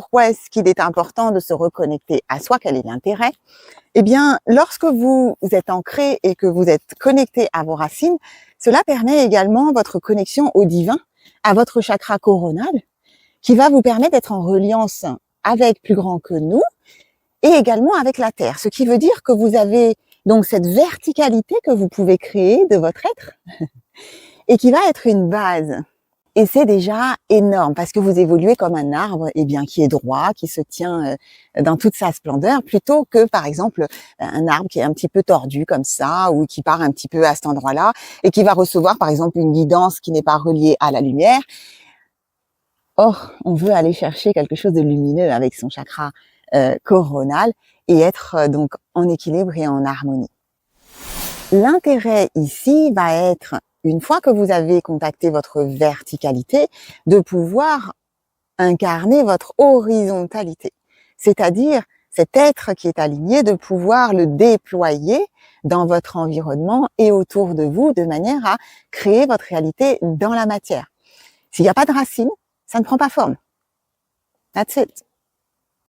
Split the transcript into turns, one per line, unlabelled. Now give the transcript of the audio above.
Pourquoi est-ce qu'il est important de se reconnecter à soi? Quel est l'intérêt? Eh bien, lorsque vous êtes ancré et que vous êtes connecté à vos racines, cela permet également votre connexion au divin, à votre chakra coronal, qui va vous permettre d'être en reliance avec plus grand que nous et également avec la terre. Ce qui veut dire que vous avez donc cette verticalité que vous pouvez créer de votre être et qui va être une base. Et c'est déjà énorme parce que vous évoluez comme un arbre, eh bien, qui est droit, qui se tient dans toute sa splendeur, plutôt que, par exemple, un arbre qui est un petit peu tordu comme ça, ou qui part un petit peu à cet endroit-là, et qui va recevoir, par exemple, une guidance qui n'est pas reliée à la lumière. Or, on veut aller chercher quelque chose de lumineux avec son chakra coronal et être donc en équilibre et en harmonie. L'intérêt ici va être, une fois que vous avez contacté votre verticalité, de pouvoir incarner votre horizontalité. C'est-à-dire cet être qui est aligné, de pouvoir le déployer dans votre environnement et autour de vous de manière à créer votre réalité dans la matière. S'il n'y a pas de racine, ça ne prend pas forme. That's it.